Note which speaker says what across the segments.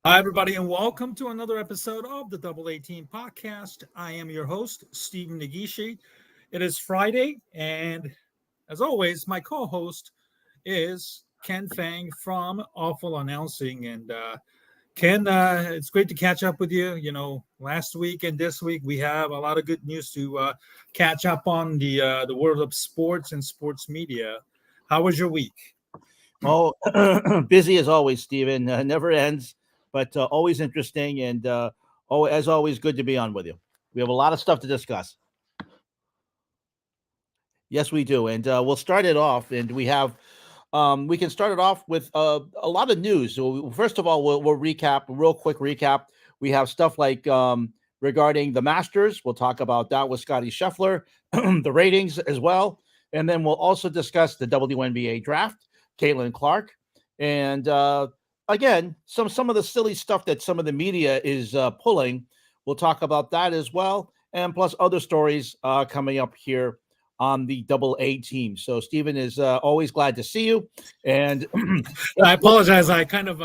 Speaker 1: Hi, everybody, and welcome to another episode of the Double 18 podcast. I am your host, Stephen Nagishi. It is Friday, and as always, my co host is Ken Fang from Awful Announcing. And Ken, it's great to catch up with you. You know, last week and this week, we have a lot of good news to catch up on the world of sports and sports media. How was your week?
Speaker 2: Oh, busy as always, Stephen. Never ends, but always interesting. And as always, good to be on with you. We have a lot of stuff to discuss. Yes, we do. And we'll start it off. And we can start it off with a lot of news. So, first of all, we'll recap, a real quick recap. We have stuff like regarding the Masters. We'll talk about that with Scottie Scheffler, the ratings as well. And then we'll also discuss the WNBA Draft. Caitlin Clark, and again, some of the silly stuff that some of the media is pulling. We'll talk about that as well, and plus other stories coming up here on the Double A team. So Stephen is always glad to see you. And
Speaker 1: I apologize. I kind of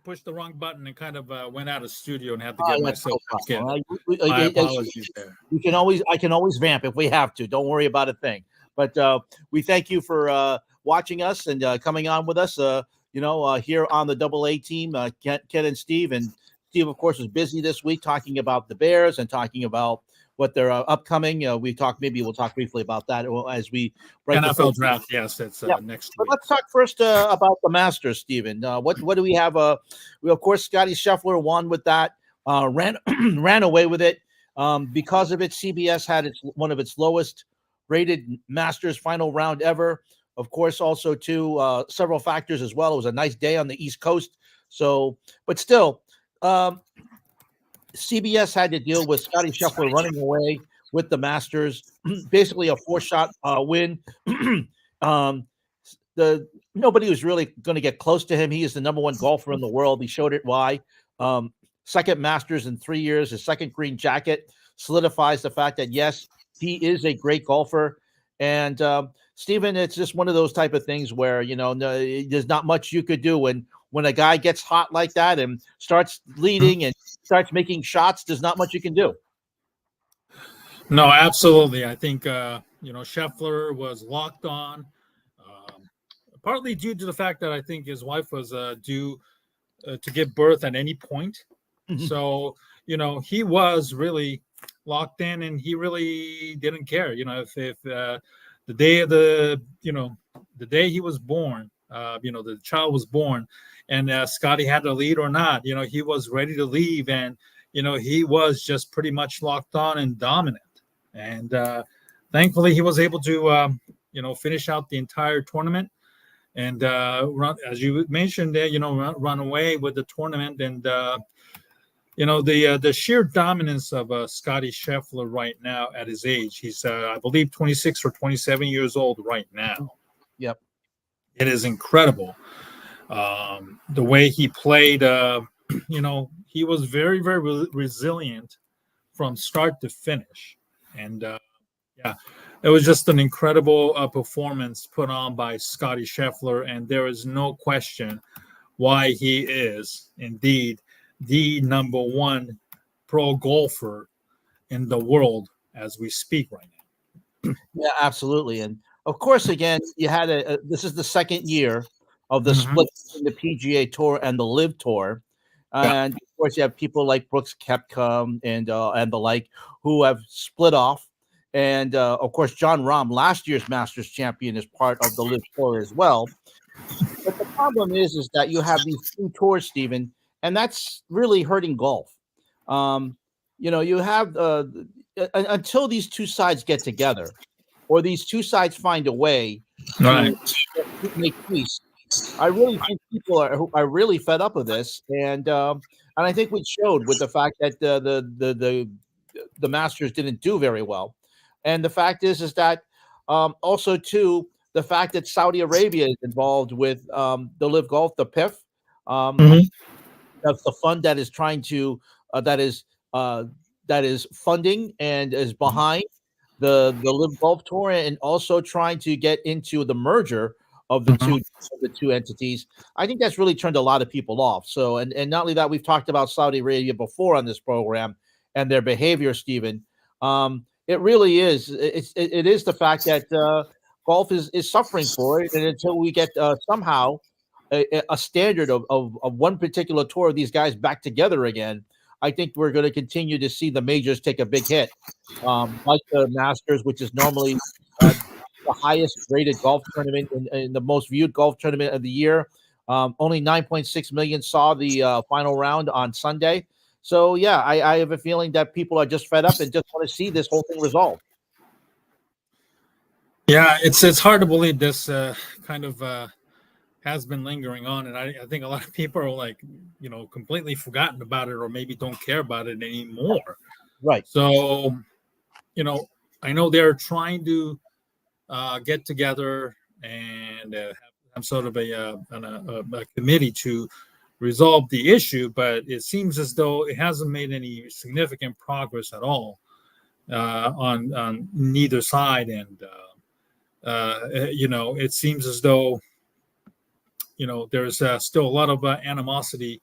Speaker 1: pushed the wrong button and kind of went out of studio and had to get myself back in. My apologies there.
Speaker 2: I can always vamp if we have to. Don't worry about a thing. But we thank you for watching us and coming on with us, here on the Double A team, Ken and Steve. And Steve, of course, was busy this week talking about the Bears and talking about what they're upcoming. We'll talk briefly about that as we break
Speaker 1: NFL draft. Yes, it's next week.
Speaker 2: But let's talk first about the Masters, Stephen. What do we have? Of course, Scottie Scheffler won with that, ran away with it. Because of it, CBS had one of its lowest rated Masters final round ever. Of course, also too, several factors as well. It was a nice day on the East Coast. So, but still, CBS had to deal with Scottie Scheffler running away with the Masters, basically a 4-shot win. Nobody was really going to get close to him. He is the number one golfer in the world. He showed it why. Second Masters in 3 years, his second green jacket solidifies the fact that, yes, he is a great golfer. And Stephen, it's just one of those type of things where, there's not much you could do when a guy gets hot like that and starts leading and starts making shots. There's not much you can do.
Speaker 1: No, absolutely. I think, Scheffler was locked on, partly due to the fact that I think his wife was due to give birth at any point. Mm-hmm. So, he was really locked in and he really didn't care. If the day of the day he was born, the child was born and Scottie had to lead or not, he was ready to leave. And, he was just pretty much locked on and dominant. And thankfully he was able to, finish out the entire tournament and run, as you mentioned there, run away with the tournament. And, the sheer dominance of Scottie Scheffler right now at his age. He's, I believe, 26 or 27 years old right now.
Speaker 2: Yep.
Speaker 1: It is incredible. The way he played, he was very, very resilient from start to finish. And, it was just an incredible performance put on by Scottie Scheffler. And there is no question why he is indeed the number one pro golfer in the world as we speak right now.
Speaker 2: Yeah, absolutely. And of course, again, you had this is the second year of the split between the PGA Tour and the Live Tour. And of course, you have people like Brooks Koepka and the like who have split off. And of course, John Rahm, last year's Masters champion, is part of the Live Tour as well. But the problem is that you have these two tours, Stephen, and that's really hurting golf. You have until these two sides get together, or these two sides find a way to make peace. I really think people are really fed up with this, and I think we showed with the fact that the Masters didn't do very well, and the fact is that also too the fact that Saudi Arabia is involved with the Live Golf, the PIF. That's the fund that is trying to that is funding and is behind the Live Golf Tour, and also trying to get into the merger of the two entities. I think that's really turned a lot of people off. So, and not only that, we've talked about Saudi Arabia before on this program and their behavior, Stephen. It really is. It is the fact that golf is suffering for it, and until we get somehow a standard of one particular tour of these guys back together again, I think we're going to continue to see the majors take a big hit, like the Masters, which is normally the highest rated golf tournament in the most viewed golf tournament of the year. Only 9.6 million saw the final round on Sunday. So, yeah, I have a feeling that people are just fed up and just want to see this whole thing resolved.
Speaker 1: Yeah, it's hard to believe this kind of has been lingering on, and I think a lot of people are like, completely forgotten about it, or maybe don't care about it anymore.
Speaker 2: Right.
Speaker 1: So, I know they're trying to get together and have sort of a committee to resolve the issue, but it seems as though it hasn't made any significant progress at all on neither side, and it seems as though there's still a lot of animosity,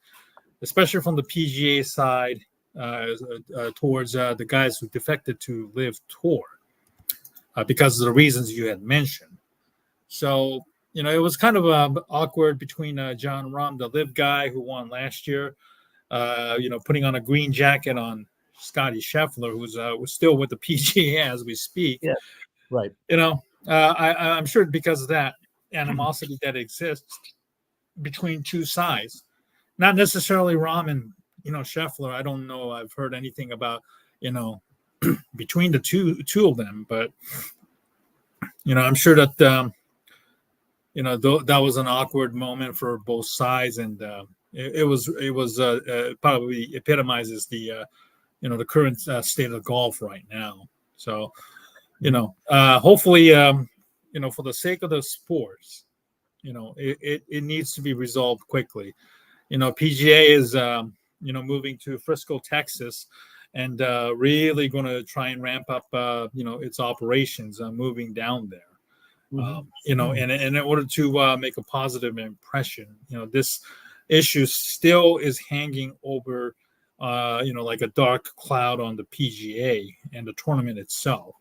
Speaker 1: especially from the PGA side, towards the guys who defected to Live Tour because of the reasons you had mentioned. So, it was kind of awkward between John Rahm, the Live guy who won last year, putting on a green jacket on Scottie Scheffler, who's still with the PGA as we speak.
Speaker 2: Yeah, right.
Speaker 1: I'm sure because of that animosity that exists between two sides, not necessarily Rahm and Scheffler. I don't know. I've heard anything about between the two of them, but I'm sure that that was an awkward moment for both sides, and it was probably epitomizes the the current state of golf right now. So hopefully for the sake of the sports, it needs to be resolved quickly. PGA is moving to Frisco, Texas, and really going to try and ramp up its operations moving down there. And in order to make a positive impression, this issue still is hanging over like a dark cloud on the PGA and the tournament itself.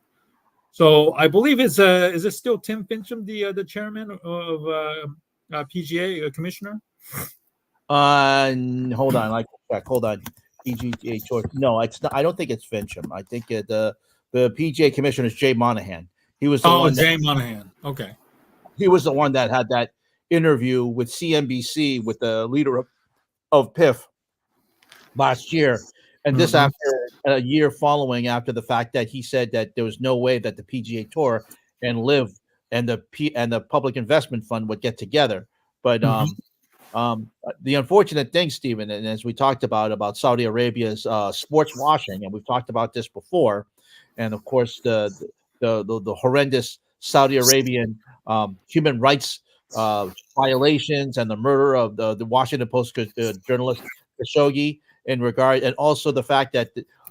Speaker 1: So I believe is it still Tim Fincham, the chairman of PGA commissioner?
Speaker 2: Hold on, I can check. Hold on, PGA Tour. No, it's not. I don't think it's Fincham. I think the PGA commissioner is Jay Monahan. He was the one.
Speaker 1: Jay Monahan. Okay.
Speaker 2: He was the one that had that interview with CNBC with the leader of PIF last year. And this after a year following after the fact that he said that there was no way that the PGA Tour and Live and the Public Investment Fund would get together. But the unfortunate thing, Stephen, and as we talked about Saudi Arabia's sports washing, and we've talked about this before, and of course the horrendous Saudi Arabian human rights violations and the murder of the Washington Post journalist Khashoggi in regard, and also the fact that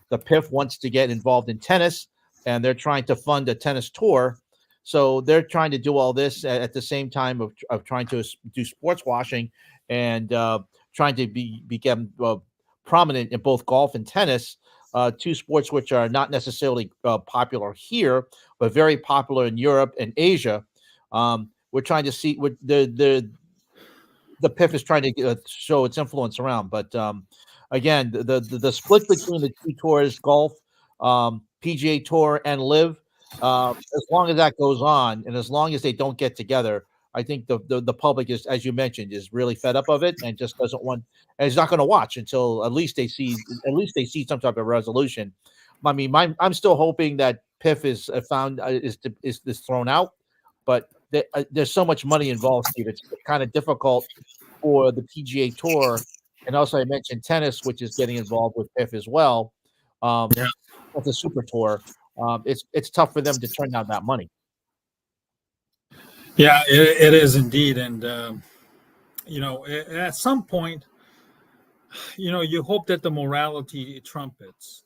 Speaker 2: the PIF wants to get involved in tennis, and they're trying to fund a tennis tour. So they're trying to do all this at the same time of trying to do sports washing and trying to become prominent in both golf and tennis, two sports which are not necessarily popular here, but very popular in Europe and Asia. We're trying to see what the PIF is trying to show its influence around. But again, the split between the two tours, golf, PGA Tour, and Live, as long as that goes on, and as long as they don't get together, I think the public is, as you mentioned, is really fed up of it and just doesn't want, and is not going to watch until at least they see some type of resolution. I mean, I'm still hoping that PIF is thrown out, but there's so much money involved, Steve. It's kind of difficult for the PGA Tour, and also I mentioned tennis, which is getting involved with PIF as well. With the Super Tour. It's tough for them to turn down that money.
Speaker 1: Yeah, it is indeed. And, at some point, you hope that the morality trumpets,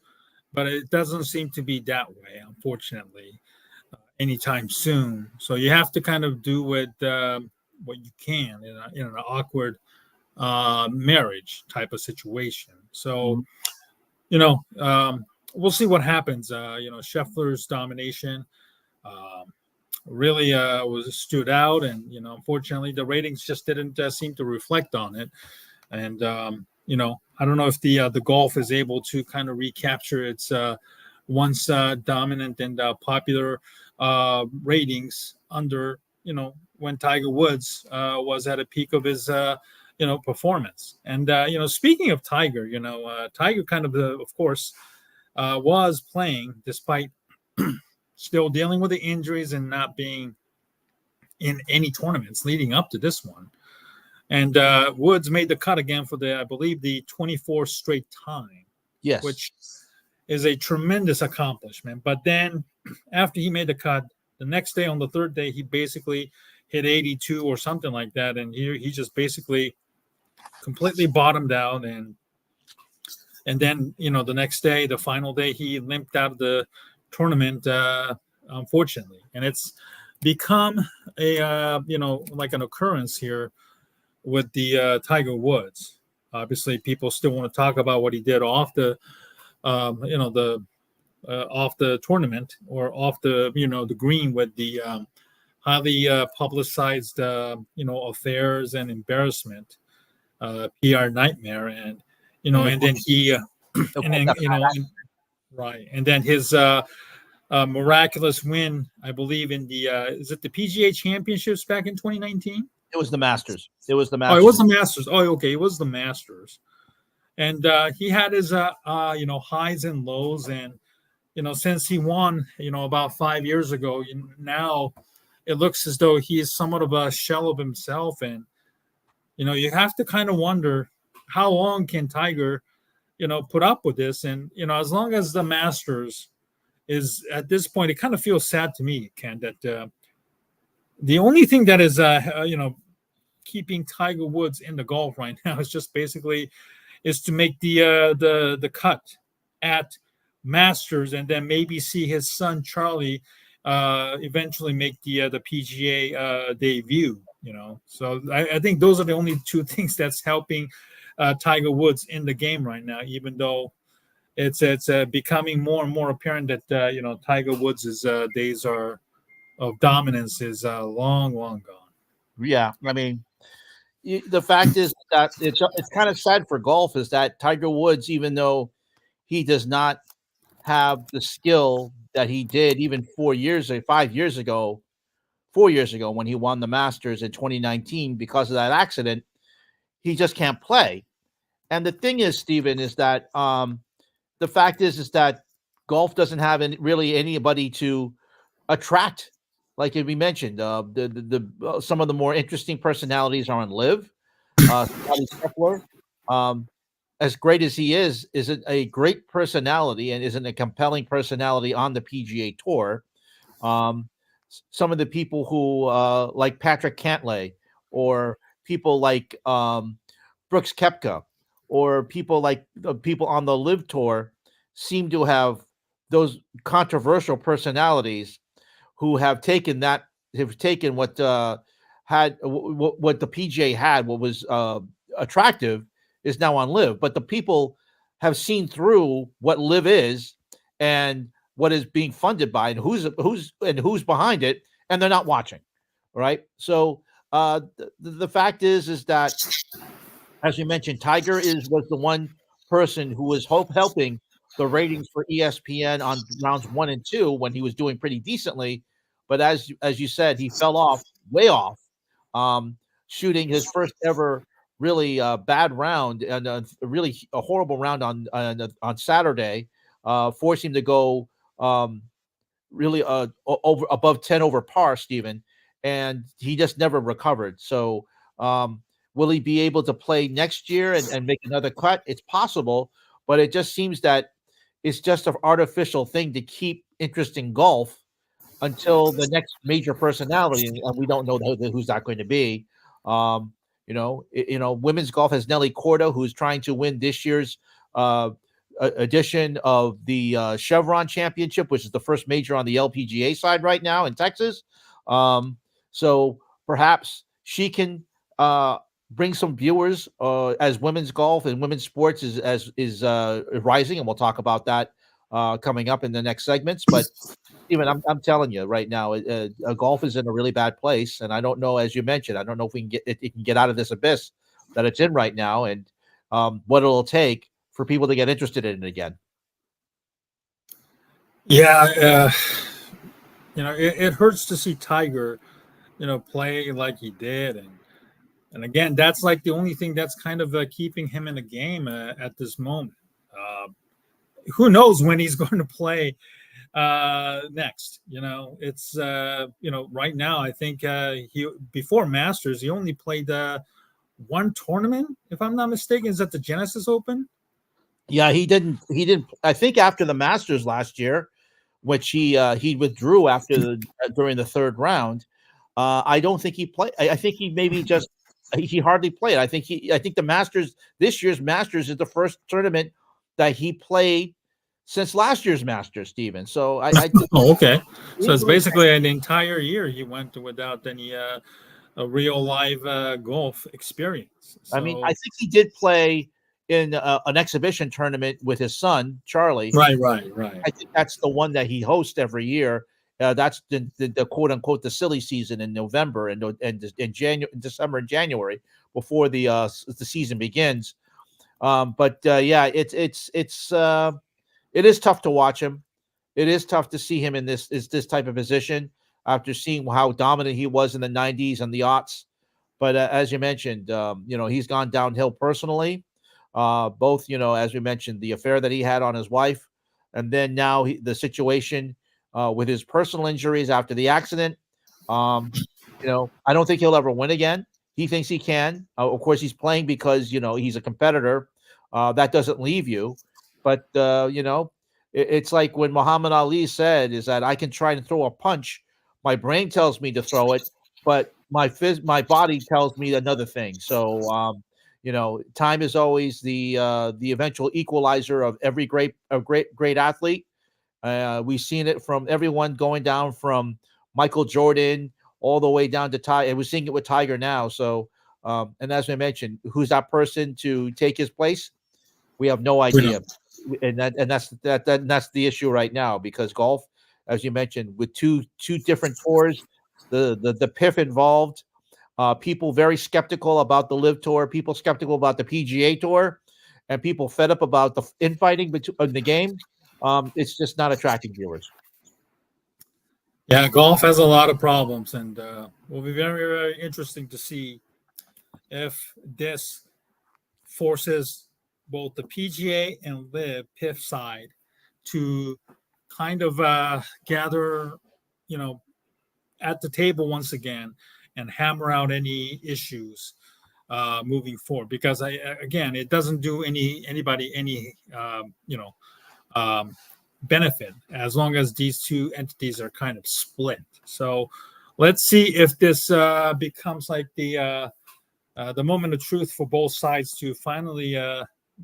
Speaker 1: but it doesn't seem to be that way, unfortunately, anytime soon. So you have to kind of do what, what you can in an awkward marriage type of situation. So, we'll see what happens. Scheffler's domination really was stood out, and unfortunately, the ratings just didn't seem to reflect on it. And I don't know if the golf is able to kind of recapture its once dominant and popular ratings under when Tiger Woods was at a peak of his performance. And speaking of Tiger, Tiger kind of course was playing despite still dealing with the injuries and not being in any tournaments leading up to this one. And Woods made the cut again for I believe the 24th straight time.
Speaker 2: Yes.
Speaker 1: Which is a tremendous accomplishment. But then after he made the cut, the next day on the third day, he basically hit 82 or something like that. And he just basically completely bottomed out. And then, the next day, the final day, he limped out of the tournament, unfortunately. And it's become like an occurrence here with the Tiger Woods. Obviously, people still want to talk about what he did off the off the tournament or off the the green with the highly publicized affairs and embarrassment, PR nightmare, and and then he right, and then his miraculous win, I believe, in the is it the PGA Championships back in 2019?
Speaker 2: It was the Masters.
Speaker 1: Oh, it was the Masters. Oh, okay, it was the Masters. And he had his highs and lows, and since he won about 5 years ago, now it looks as though he is somewhat of a shell of himself. And you have to kind of wonder how long can Tiger put up with this. And as long as the Masters is at this point, it kind of feels sad to me, Ken, that the only thing that is keeping Tiger Woods in the golf right now is just basically is to make the cut at Masters, and then maybe see his son Charlie eventually make the PGA debut. So I think those are the only two things that's helping Tiger Woods in the game right now. Even though it's becoming more and more apparent that Tiger Woods' days of dominance is long gone.
Speaker 2: Yeah, I mean, the fact is that it's kind of sad for golf is that Tiger Woods, even though he does not have the skill that he did even 4 years ago when he won the Masters in 2019 because of that accident, he just can't play. And the thing is, Stephen, is that the fact is that golf doesn't have really anybody to attract. Like we mentioned, some of the more interesting personalities are on Live. Scottie Scheffler, as great as he isn't a great personality and isn't a compelling personality on the PGA Tour. Some of the people who like Patrick Cantlay, or people like Brooks Koepka, or people like people on the Live Tour seem to have those controversial personalities who have taken what the PGA had, what was attractive, is now on Live. But the people have seen through what Live is and what is being funded by, and who's behind it, and they're not watching, right? So the fact is that, as you mentioned, Tiger was the one person who was helping the ratings for ESPN on rounds 1 and 2 when he was doing pretty decently. But as you said, he fell way off, shooting his first ever really bad round, and a horrible round on Saturday, forced him to go really over above 10 over par, Stephen, and he just never recovered. So will he be able to play next year and make another cut? It's possible, but it just seems that it's just an artificial thing to keep interest in golf until the next major personality, and we don't know who's that going to be. Women's golf has Nelly Corda, who's trying to win this year's edition of the Chevron Championship, which is the first major on the LPGA side right now in Texas. So perhaps she can bring some viewers as women's golf and women's sports is rising, and we'll talk about that coming up in the next segments. But Steven, I'm telling you right now, golf is in a really bad place, and I don't know, as you mentioned, I don't know if we can it can get out of this abyss that it's in right now, and what it'll take for people to get interested in it again.
Speaker 1: Yeah, it hurts to see Tiger, play like he did, and again, that's like the only thing that's kind of keeping him in the game at this moment. Who knows when he's going to play next? It's right now. I think he before Masters he only played one tournament, if I'm not mistaken. Is that the Genesis Open?
Speaker 2: Yeah, he didn't. I think after the Masters last year, which he withdrew after during the third round. I don't think he played. I think he maybe just he hardly played. I think the Masters, this year's Masters, is the first tournament that he played since last year's Masters, Steven. So
Speaker 1: oh, okay. So it's basically an entire year he went without any a real live golf experience. So,
Speaker 2: I mean, I think he did play in an exhibition tournament with his son Charlie.
Speaker 1: Right.
Speaker 2: I think that's the one that he hosts every year. That's the quote unquote the silly season in November and in January, December and January before the season begins. But yeah, it is tough to watch him. It is tough to see him in this type of position after seeing how dominant he was in the 90s and the aughts. But as you mentioned, he's gone downhill personally. Both, as we mentioned, the affair that he had on his wife, and then now the situation with his personal injuries after the accident. I don't think he'll ever win again. He thinks he can. Of course, he's playing because, he's a competitor. That doesn't leave you. But, it's like when Muhammad Ali said is that I can try to throw a punch. My brain tells me to throw it, but my body tells me another thing. So, time is always the eventual equalizer of every great athlete. We've seen it from everyone going down from Michael Jordan all the way down to Tiger, and we're seeing it with Tiger now. So, and as we mentioned, who's that person to take his place? We have no idea, and that's the issue right now, because golf, as you mentioned, with two different tours, the PIF involved, people very skeptical about the Live Tour, people skeptical about the PGA Tour, and people fed up about the infighting in the game. It's just not attracting viewers.
Speaker 1: Yeah, golf has a lot of problems, and will be very, very interesting to see if this forces both the PGA and Live PIF side to kind of gather, at the table once again and hammer out any issues moving forward. Because it doesn't do anybody any benefit as long as these two entities are kind of split. So let's see if this becomes like the moment of truth for both sides to finally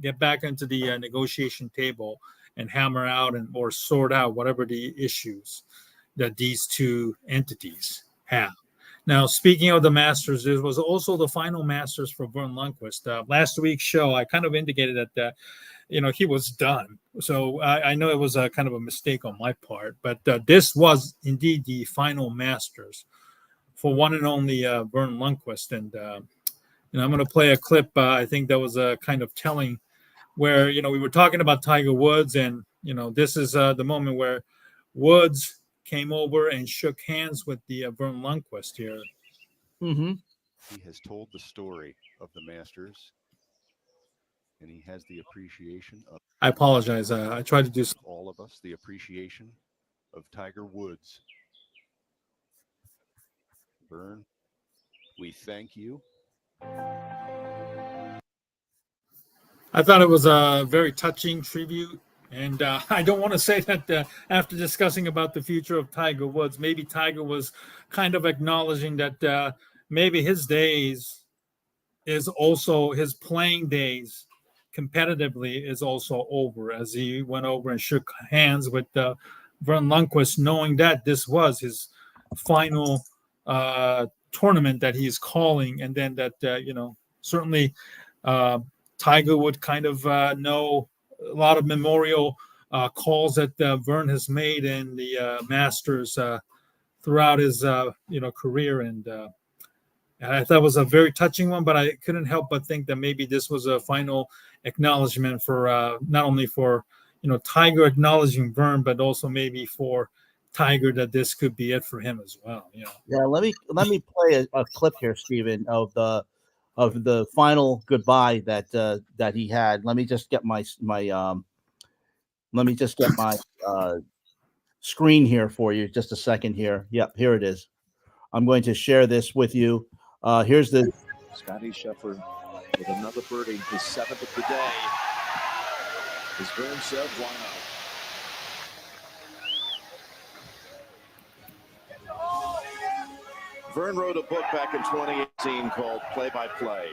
Speaker 1: get back into the negotiation table and hammer out or sort out whatever the issues that these two entities have. Now, speaking of the Masters, there was also the final Masters for Verne Lundquist. Last week's show, I kind of indicated that he was done. So I know it was a kind of a mistake on my part, but this was indeed the final Masters for one and only Verne Lundquist. And I'm going to play a clip. I think that was kind of telling, where we were talking about Tiger Woods, and this is the moment where Woods came over and shook hands with the Verne Lundquist here.
Speaker 2: Mm-hmm.
Speaker 3: He has told the story of the Masters, and he has the appreciation of.
Speaker 1: I apologize. I tried to do
Speaker 3: all of us the appreciation of Tiger Woods. Verne, we thank you.
Speaker 1: I thought it was a very touching tribute, and I don't want to say that after discussing about the future of Tiger Woods, maybe Tiger was kind of acknowledging that maybe his days is also his playing days competitively is also over, as he went over and shook hands with Verne Lundquist, knowing that this was his final tournament that he's calling, and then that certainly Tiger would kind of know a lot of memorial calls that Verne has made in the Masters throughout his career, and I thought it was a very touching one. But I couldn't help but think that maybe this was a final acknowledgement for not only for Tiger acknowledging Verne, but also maybe for Tiger, that this could be it for him as well.
Speaker 2: Yeah, let me play a clip here, Stephen, of the final goodbye that he had. Let me just get my screen here for you. Just a second here. Yep, here it is. I'm going to share this with you. Here's the
Speaker 4: Scottie Scheffler with another birdie, his 7th of the day. As Verne said, why not? Verne wrote a book back in 2018 called Play by Play.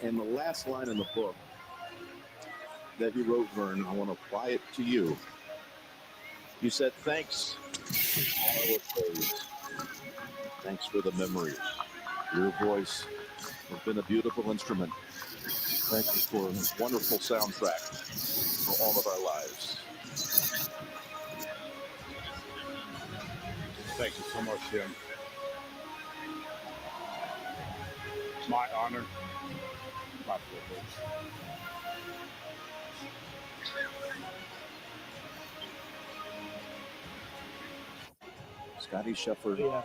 Speaker 4: And the last line in the book that you wrote, Verne, I want to apply it to you. You said, thanks for all the praise. Thanks for the memories. Your voice has been a beautiful instrument. Thank you for a wonderful soundtrack for all of our lives.
Speaker 5: Thank you so much, Jim. My honor, my privilege.
Speaker 4: Scottie Scheffler.
Speaker 2: Yeah,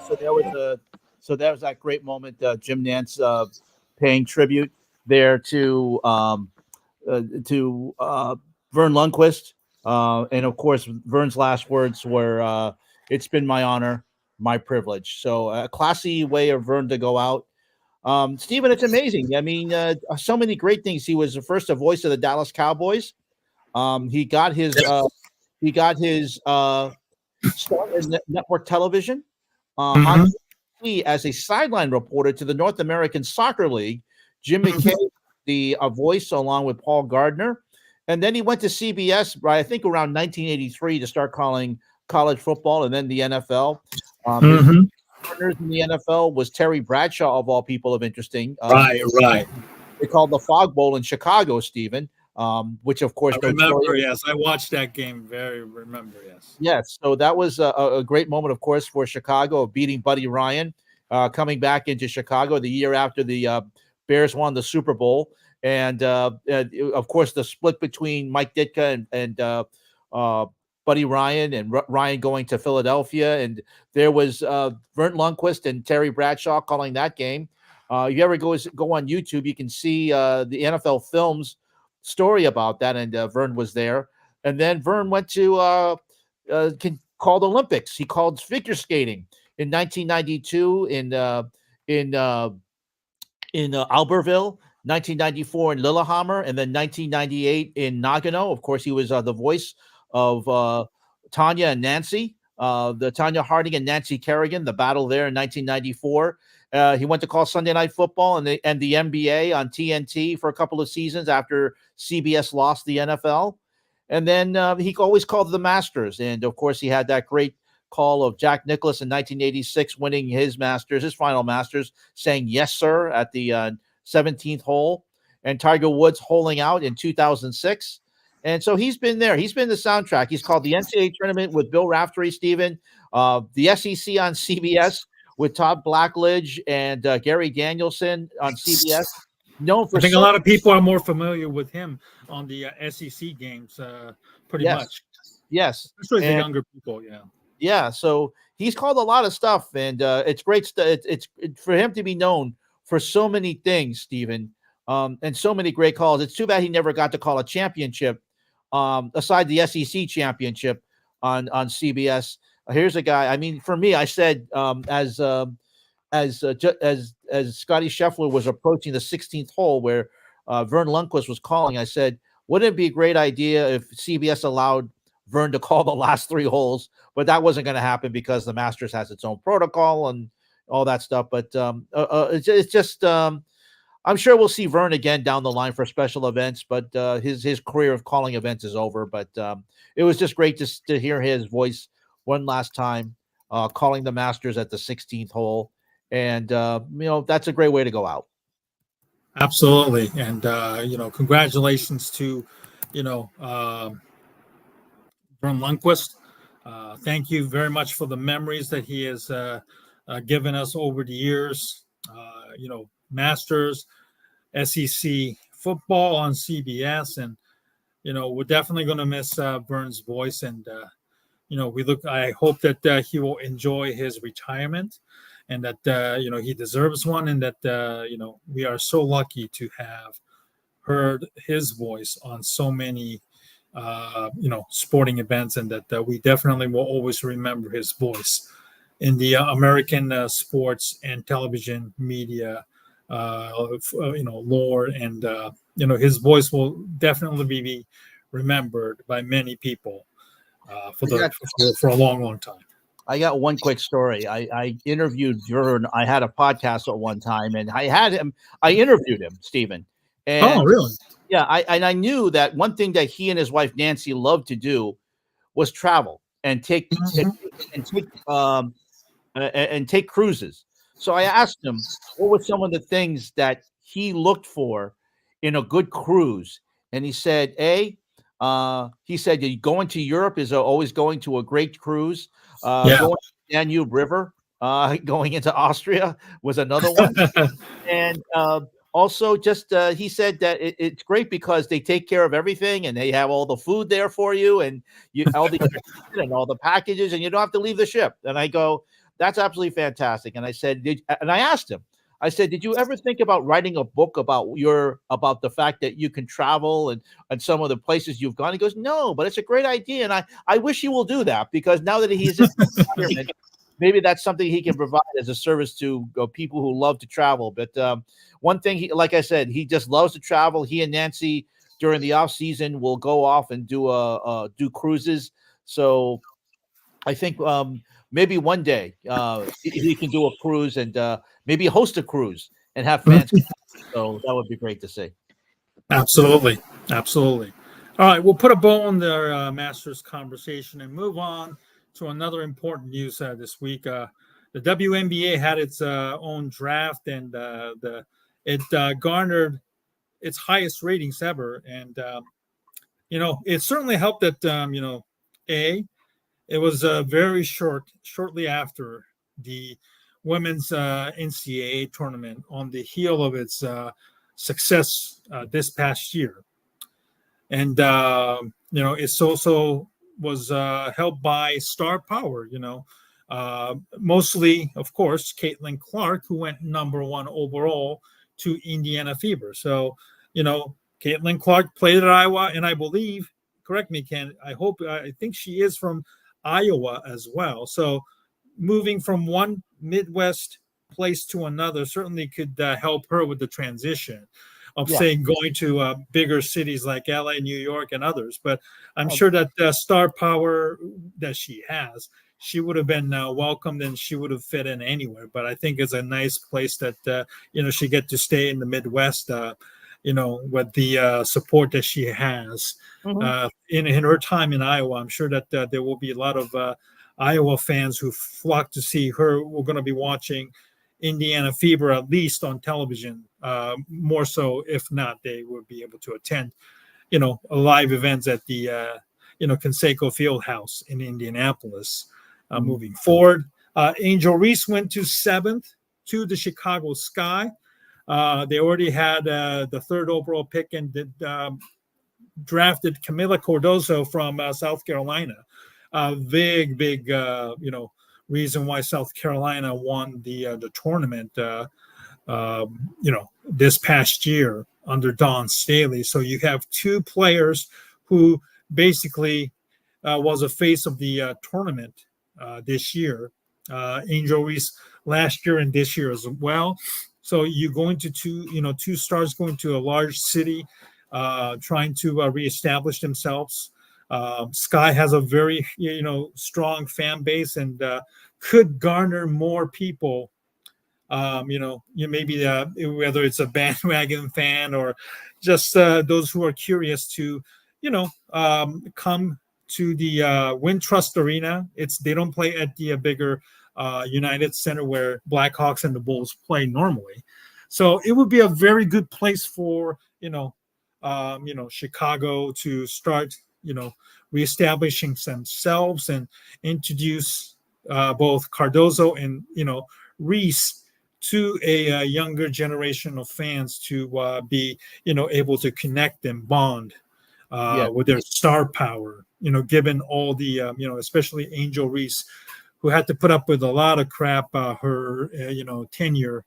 Speaker 2: so that was that great moment. Jim Nance paying tribute there to Verne Lundquest, and of course Verne's last words were, "It's been my honor, my privilege." So a classy way of Verne to go out. Stephen, it's amazing. I mean, so many great things. He was first a voice of the Dallas Cowboys. He got his start in network television on TV as a sideline reporter to the North American Soccer League. Jim McKay, the voice, along with Paul Gardner, and then he went to CBS, I think around 1983, to start calling college football and then the NFL. His partners in the NFL was Terry Bradshaw, of all people of interesting.
Speaker 1: Right.
Speaker 2: They called the Fog Bowl in Chicago, Stephen. Which of course
Speaker 1: I remember. Yes, I watched that game. Yes.
Speaker 2: So that was a great moment, of course, for Chicago, of beating Buddy Ryan, coming back into Chicago the year after the Bears won the Super Bowl, and of course the split between Mike Ditka and Buddy Ryan, and Ryan going to Philadelphia, and there was Verne Lundquest and Terry Bradshaw calling that game. You ever go on YouTube, you can see the NFL Films story about that, and Verne was there. And then Verne went to called Olympics. He called figure skating in 1992 in Albertville, 1994 in Lillehammer, and then 1998 in Nagano. Of course, he was the voice of Tanya and Nancy, the Tanya Harding and Nancy Kerrigan, the battle there in 1994. He went to call Sunday Night Football and the NBA on TNT for a couple of seasons after CBS lost the NFL. And then he always called the Masters. And, of course, he had that great call of Jack Nicklaus in 1986 winning his final Masters, saying yes, sir, at the 17th hole, and Tiger Woods holing out in 2006. And so he's been there. He's been the soundtrack. He's called the NCAA tournament with Bill Raftery, Stephen, the SEC on CBS with Todd Blackledge and Gary Danielson on CBS. Known for
Speaker 1: I think a lot of people are more familiar with him on the SEC games, pretty much.
Speaker 2: Yes,
Speaker 1: especially the younger people.
Speaker 2: Yeah. So he's called a lot of stuff, and it's great. It's for him to be known for so many things, Stephen, and so many great calls. It's too bad he never got to call a championship, aside the SEC championship on CBS. Here's a guy. I mean, for me, I said as Scottie Scheffler was approaching the 16th hole where Verne Lundquest was calling, I said, wouldn't it be a great idea if CBS allowed Verne to call the last 3 holes? But that wasn't going to happen because the Masters has its own protocol and all that stuff. But it's just I'm sure we'll see Verne again down the line for special events, but his career of calling events is over. But it was just great to hear his voice one last time, calling the Masters at the 16th hole. And that's a great way to go out.
Speaker 1: Absolutely. And, congratulations to, Verne Lundquest. Thank you very much for the memories that he has given us over the years. Masters, SEC football on CBS, and we're definitely going to miss Verne's voice. And I hope that he will enjoy his retirement, and that he deserves one, and that we are so lucky to have heard his voice on so many sporting events, and that we definitely will always remember his voice in the American sports and television media, lore, and his voice will definitely be remembered by many people for a long, long time.
Speaker 2: I got one quick story. I interviewed Verne. I had a podcast at one time, and I interviewed him, Stephen. And,
Speaker 1: oh, really?
Speaker 2: Yeah, I knew that one thing that he and his wife Nancy loved to do was travel and take cruises. So I asked him what were some of the things that he looked for in a good cruise, and he said, going to Europe is always going to a great cruise. Going to the Danube River, going into Austria was another one, and also, just he said that it's great because they take care of everything and they have all the food there for you, and all the packages, and you don't have to leave the ship. And I go, that's absolutely fantastic. And I said, I asked him, I said, did you ever think about writing a book about the fact that you can travel and some of the places you've gone? He goes, no, but it's a great idea, and I wish he will do that, because now that he's in retirement, maybe that's something he can provide as a service to people who love to travel. But one thing, like I said, he just loves to travel. He and Nancy during the off season will go off and do cruises. So I think maybe one day he can do a cruise and maybe host a cruise and have fans. So that would be great to see.
Speaker 1: Absolutely. All right, we'll put a bow on their Masters conversation and move on to another important news this week. The WNBA had its own draft, and it garnered its highest ratings ever. And it certainly helped that it was very shortly after the women's NCAA tournament, on the heel of its success this past year. And it's also was helped by star power, mostly, of course, Caitlin Clark, who went number 1 overall to Indiana Fever. So, Caitlin Clark played at Iowa, and I believe, correct me, Ken, I think she is from Iowa as well. So moving from one Midwest place to another certainly could help her with the transition of going to bigger cities like LA, New York, and others. But I'm sure that the star power that she has, she would have been welcomed, and she would have fit in anywhere. But I think it's a nice place that, she get to stay in the Midwest, with the support that she has in her time in Iowa. I'm sure that there will be a lot of Iowa fans who flock to see her. We're going to be watching Indiana Fever, at least on television, more so. If not, they would be able to attend, live events at the, Conseco Fieldhouse in Indianapolis. Moving forward, Angel Reese went to 7th to the Chicago Sky. They already had the 3rd overall pick and drafted Camila Cardozo from South Carolina. Big, reason why South Carolina won the tournament, this past year under Dawn Staley. So you have 2 players who basically was a face of the tournament this year. Angel Reese last year and this year as well. So you're going to 2 stars going to a large city, trying to reestablish themselves. Sky has a very, strong fan base, and could garner more people. Maybe whether it's a bandwagon fan or just those who are curious to, come to the Wintrust Arena. They don't play at the bigger United Center where Blackhawks and the Bulls play normally. So it would be a very good place for Chicago to start reestablishing themselves and introduce both Cardozo and Reese to a younger generation of fans to be able to connect and bond with their star power. Given all the especially Angel Reese, who had to put up with a lot of crap her tenure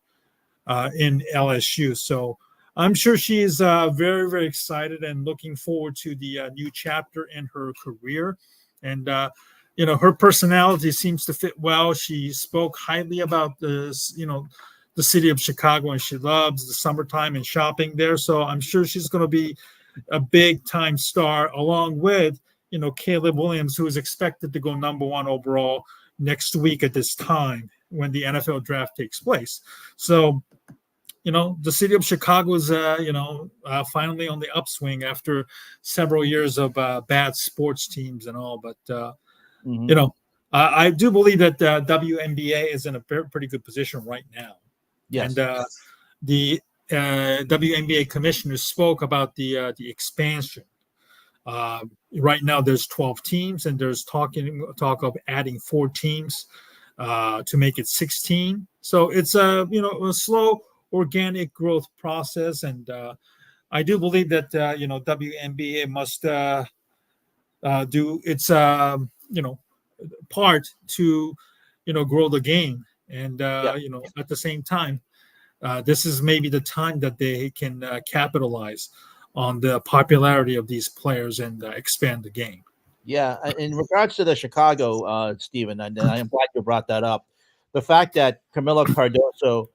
Speaker 1: in LSU. So I'm sure she is very, very excited and looking forward to the new chapter in her career. And, her personality seems to fit well. She spoke highly about this, the city of Chicago, and she loves the summertime and shopping there. So I'm sure she's going to be a big time star along with, Caleb Williams, who is expected to go number 1 overall next week at this time when the NFL draft takes place. So, the city of Chicago is, finally on the upswing after several years of bad sports teams and all. But, I do believe that WNBA is in a pretty good position right now.
Speaker 2: Yes.
Speaker 1: And the WNBA commissioner spoke about the expansion. Right now, there's 12 teams, and there's talk of adding 4 teams to make it 16. So it's a slow organic growth process, and I do believe that WNBA must do its part to grow the game, and at the same time, this is maybe the time that they can capitalize on the popularity of these players and expand the game.
Speaker 2: Yeah, in regards to the Chicago, Stephen, and I am glad you brought that up. The fact that Camila Cardoso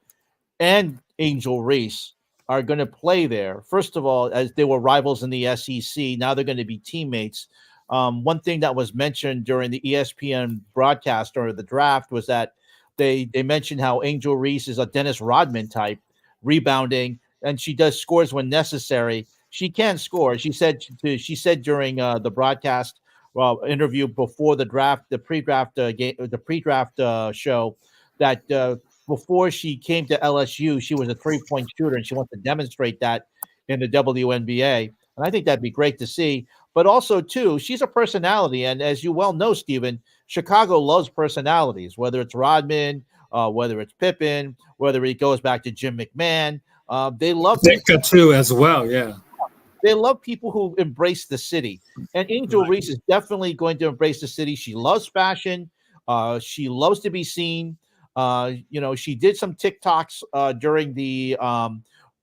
Speaker 2: and Angel Reese are going to play there. First of all, as they were rivals in the SEC, now they're going to be teammates. One thing that was mentioned during the ESPN broadcast or the draft was that they mentioned how Angel Reese is a Dennis Rodman type, rebounding, and she does scores when necessary. She can score. She said during the broadcast interview before the draft, the pre-draft show, that before she came to LSU, she was a 3-point shooter, and she wants to demonstrate that in the WNBA. And I think that'd be great to see. But also, too, she's a personality. And as you well know, Stephen, Chicago loves personalities, whether it's Rodman, whether it's Pippen, whether it goes back to Jim McMahon. They love
Speaker 1: Ditka too as well, yeah.
Speaker 2: They love people who embrace the city. And Angel Reese is definitely going to embrace the city. She loves fashion. She loves to be seen. She did some TikToks during the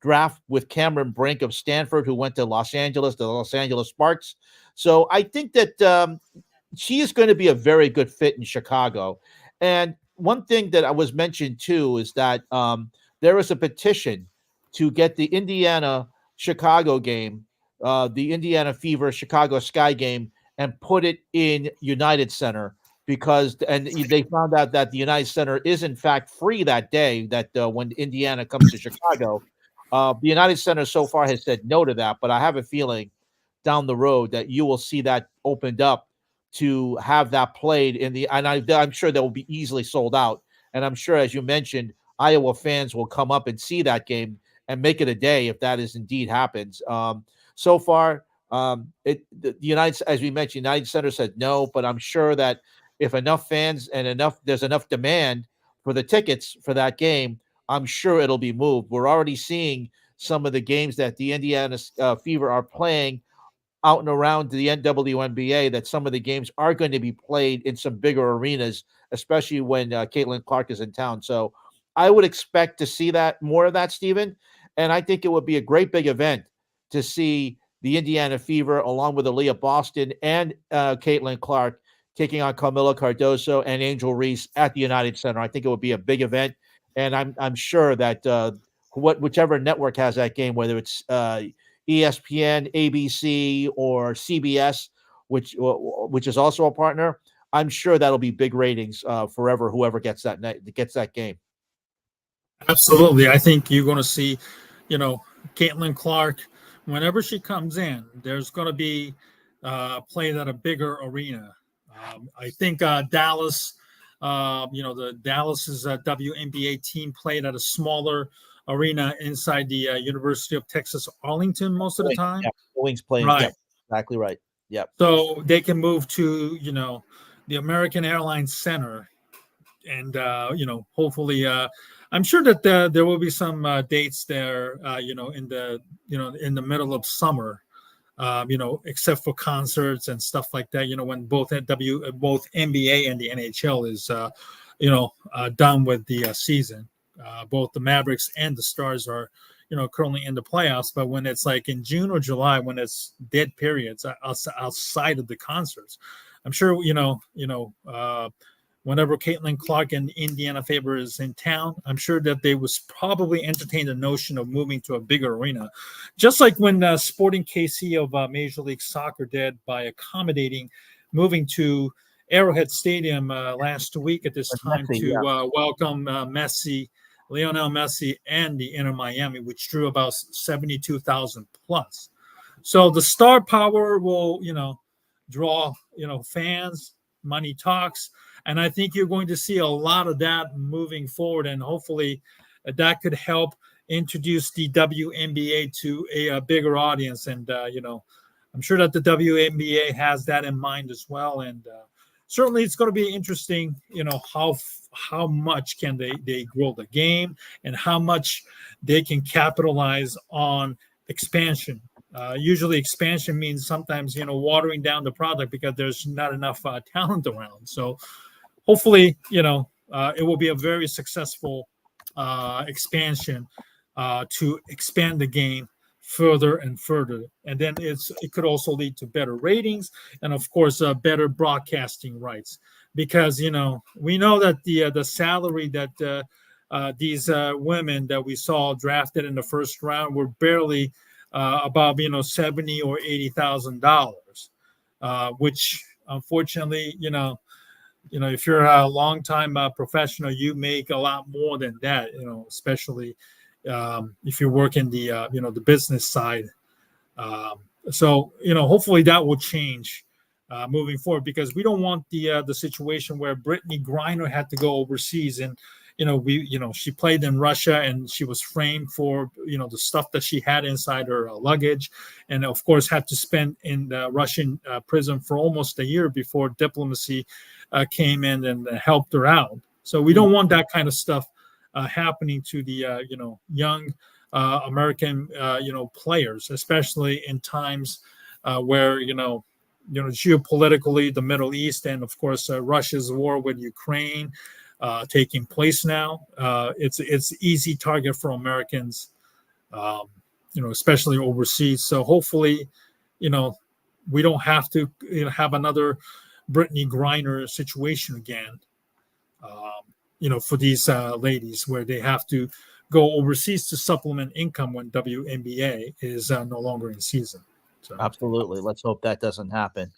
Speaker 2: draft with Cameron Brink of Stanford, who went to Los Angeles, the Los Angeles Sparks. So I think that she is going to be a very good fit in Chicago. And one thing that I was mentioned too is that there is a petition to get the Indiana-Chicago game, the Indiana Fever Chicago Sky game, and put it in United Center, because they found out that the United Center is in fact free that day, that when Indiana comes to Chicago. The United Center so far has said no to that, but I have a feeling down the road that you will see that opened up to have that played in the, and I'm sure that will be easily sold out. And I'm sure, as you mentioned, Iowa fans will come up and see that game and make it a day if that is indeed happens. So far, the United, as we mentioned, United Center said no, but I'm sure that if enough fans and there's enough demand for the tickets for that game, I'm sure it'll be moved. We're already seeing some of the games that the Indiana Fever are playing out and around the WNBA, that some of the games are going to be played in some bigger arenas, especially when Caitlin Clark is in town. So I would expect to see that, more of that, Stephen. And I think it would be a great big event to see the Indiana Fever, along with Aaliyah Boston and Caitlin Clark, taking on Camila Cardoso and Angel Reese at the United Center. I think it would be a big event. And I'm sure that whichever network has that game, whether it's ESPN, ABC, or CBS, which is also a partner, I'm sure that'll be big ratings forever. Whoever gets that game.
Speaker 1: Absolutely, I think you're going to see, Caitlin Clark, whenever she comes in, there's going to be played at a bigger arena. I think Dallas The Dallas's WNBA team played at a smaller arena inside the University of Texas Arlington most of the time.
Speaker 2: Yeah, the Wings playing.
Speaker 1: Right.
Speaker 2: Yep, exactly right. Yep.
Speaker 1: So they can move to, the American Airlines Center. And, hopefully, I'm sure that there will be some dates there, in the middle of summer, except for concerts and stuff like that, when both NBA and the NHL is, done with the season. Both the Mavericks and the Stars are, currently in the playoffs. But when it's like in June or July, when it's dead periods outside of the concerts, I'm sure, whenever Caitlin Clark and Indiana Faber is in town, I'm sure that they was probably entertain the notion of moving to a bigger arena, just like when Sporting KC of Major League Soccer did by accommodating moving to Arrowhead Stadium last week at this time to welcome Lionel Messi, and the Inter Miami, which drew about 72,000 plus. So the star power will, draw, fans, money talks. And I think you're going to see a lot of that moving forward. And hopefully that could help introduce the WNBA to a bigger audience. And, I'm sure that the WNBA has that in mind as well. And certainly it's going to be interesting, how much can they grow the game and how much they can capitalize on expansion. Usually expansion means sometimes, watering down the product because there's not enough talent around. So hopefully, it will be a very successful expansion to expand the game further and further. And then it could also lead to better ratings and, of course, better broadcasting rights. Because, we know that the salary that these women that we saw drafted in the first round were barely above, $70,000 or $80,000, which unfortunately, if you're a longtime professional, you make a lot more than that, especially if you work in the, the business side. So, hopefully that will change moving forward, because we don't want the situation where Brittany Griner had to go overseas and, she played in Russia and she was framed for, the stuff that she had inside her luggage. And of course had to spend in the Russian prison for almost a year before diplomacy came in and helped her out. So we don't want that kind of stuff happening to the, young American, players, especially in times where, geopolitically, the Middle East and, of course, Russia's war with Ukraine taking place now. It's easy target for Americans, especially overseas. So hopefully, we don't have to have another Brittany Griner situation again, for these ladies where they have to go overseas to supplement income when WNBA is no longer in season. So.
Speaker 2: Absolutely. Let's hope that doesn't happen.